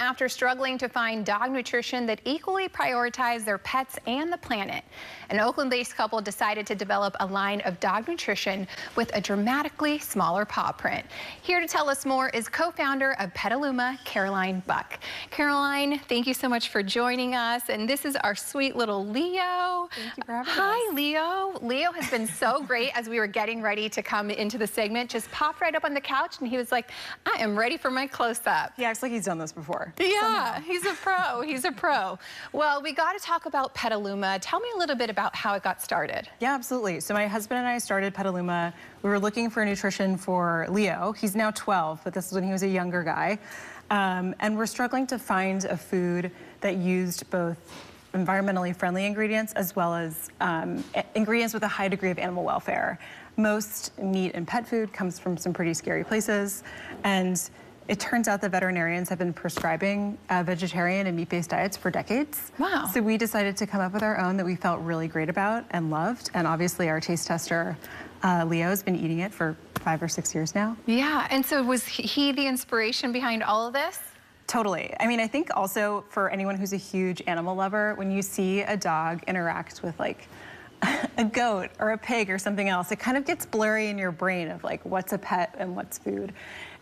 after struggling to find dog nutrition that equally prioritizes their pets and the planet. An Oakland-based couple decided to develop a line of dog nutrition with a dramatically smaller paw print. Here to tell us more is co-founder of Petaluma, Caroline Buck. Caroline, thank you so much for joining us. And this is our sweet little Leo. Thank you for having us. Hi, Leo. Leo has been so great as we were getting ready to come into the segment. Just popped right up on the couch and he was like, I am ready for my close-up. He acts like he's done this before. Yeah, somehow. he's a pro. He's a pro. Well, we got to talk about Petaluma. Tell me a little bit about how it got started. Yeah, absolutely. So my husband and I started Petaluma. We were looking for nutrition for Leo. He's now 12, but this is when he was a younger guy. And we're struggling to find a food that used both environmentally friendly ingredients as well as ingredients with a high degree of animal welfare. Most meat and pet food comes from some pretty scary places, and it turns out that veterinarians have been prescribing vegetarian and meat-based diets for decades. Wow. So we decided to come up with our own that we felt really great about and loved, and obviously our taste tester, Leo, has been eating it for 5 or 6 years now. Yeah, and so was he the inspiration behind all of this? Totally. I mean, I think also for anyone who's a huge animal lover, when you see a dog interact with like a goat or a pig or something else, it kind of gets blurry in your brain of like what's a pet and what's food.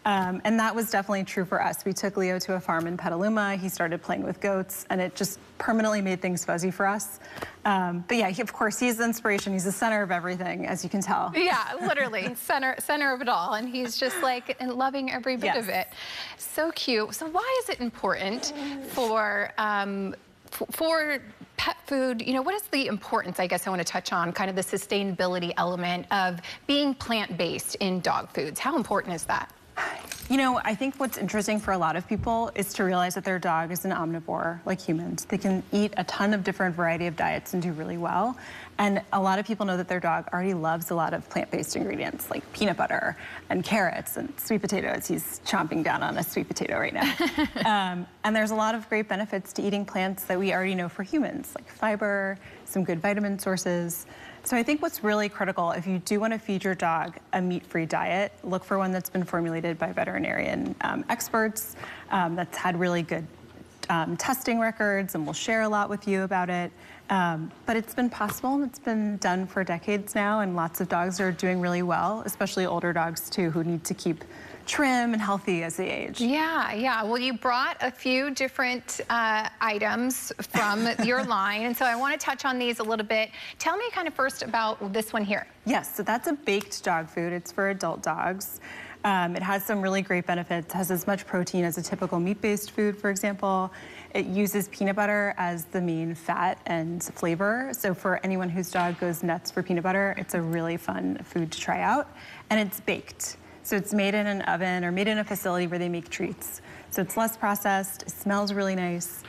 And that was definitely true for us. We took Leo to a farm in Petaluma. He started playing with goats, and it just permanently made things fuzzy for us. But yeah, of course, he's the inspiration. He's the center of everything, as you can tell. Yeah, literally, center of it all. And he's just like loving every bit of it. So cute. So why is it important for pet food? You know, what is the importance, I guess I want to touch on, kind of the sustainability element of being plant-based in dog foods? How important is that? You know, I think what's interesting for a lot of people is to realize that their dog is an omnivore like humans. They can eat a ton of different variety of diets and do really well. And a lot of people know that their dog already loves a lot of plant-based ingredients like peanut butter and carrots and sweet potatoes. He's chomping down on a sweet potato right now. And there's a lot of great benefits to eating plants that we already know for humans, like fiber, some good vitamin sources. So I think what's really critical, if you do want to feed your dog a meat-free diet, look for one that's been formulated by veterinarian experts, that's had really good testing records, and we'll share a lot with you about it. But it's been possible, and it's been done for decades now, and lots of dogs are doing really well, especially older dogs too, who need to keep trim and healthy as they age. Yeah. Well, you brought a few different items from your line, and so I want to touch on these a little bit. Tell me kind of first about this one here. Yes, so that's a baked dog food. It's for adult dogs. It has some really great benefits. It has as much protein as a typical meat-based food, for example. It uses peanut butter as the main fat and flavor. So for anyone whose dog goes nuts for peanut butter, it's a really fun food to try out. And it's baked. So it's made in an oven or made in a facility where they make treats. So it's less processed, it smells really nice.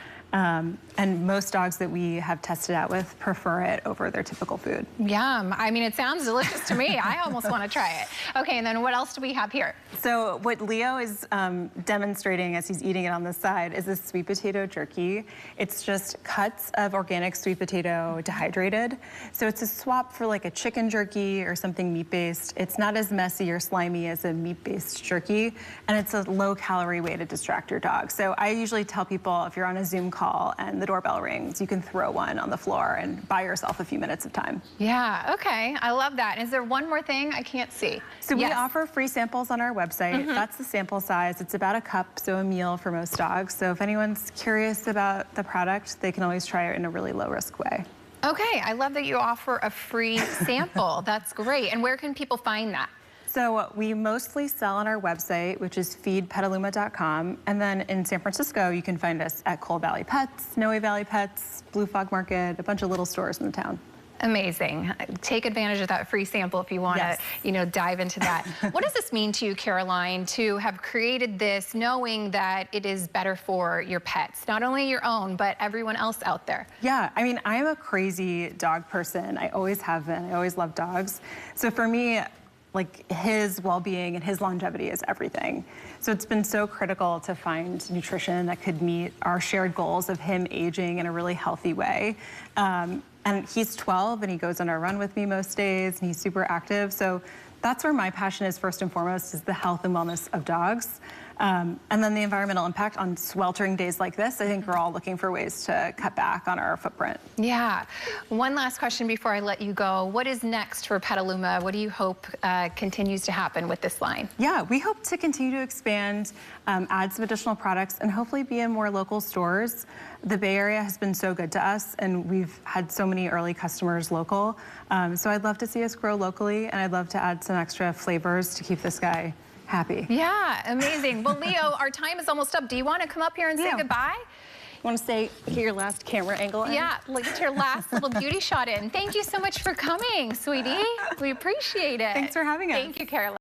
And most dogs that we have tested out with prefer it over their typical food. Yum. I mean, it sounds delicious to me. I almost want to try it. Okay, and then what else do we have here? So what Leo is demonstrating as he's eating it on the side is this sweet potato jerky. It's just cuts of organic sweet potato dehydrated. So it's a swap for like a chicken jerky or something meat-based. It's not as messy or slimy as a meat-based jerky, and it's a low-calorie way to distract your dog. So I usually tell people, if you're on a Zoom call and the doorbell rings, you can throw one on the floor and buy yourself a few minutes of time. Yeah, okay, I love that. Is there one more thing I can't see? So we offer free samples on our website. That's the sample size. It's about a cup, so a meal for most dogs. So if anyone's curious about the product, they can always try it in a really low-risk way. Okay, I love that you offer a free sample. That's great. And where can people find that? So we mostly sell on our website, which is feedpetaluma.com. And then in San Francisco, you can find us at Coal Valley Pets, Noe Valley Pets, Blue Fog Market, a bunch of little stores in the town. Amazing. Take advantage of that free sample if you want to, you know, dive into that. What does this mean to you, Caroline, to have created this knowing that it is better for your pets, not only your own, but everyone else out there? Yeah, I mean, I'm a crazy dog person. I always have been. I always love dogs. So for me, like, his well-being and his longevity is everything. So it's been so critical to find nutrition that could meet our shared goals of him aging in a really healthy way. And he's 12 and he goes on a run with me most days and he's super active. So that's where my passion is first and foremost, is the health and wellness of dogs. And then the environmental impact on sweltering days like this, I think we're all looking for ways to cut back on our footprint. Yeah. One last question before I let you go. What is next for Petaluma? What do you hope continues to happen with this line? Yeah, we hope to continue to expand, add some additional products, and hopefully be in more local stores. The Bay Area has been so good to us, and we've had so many early customers local. So I'd love to see us grow locally, and I'd love to add some extra flavors to keep this guy happy. Yeah, amazing. Well, Leo, our time is almost up. Do you want to come up here and say goodbye? You want to get your last camera angle in? Yeah, get your last little beauty shot in. Thank you so much for coming, sweetie. We appreciate it. Thanks for having us. Thank you, Caroline.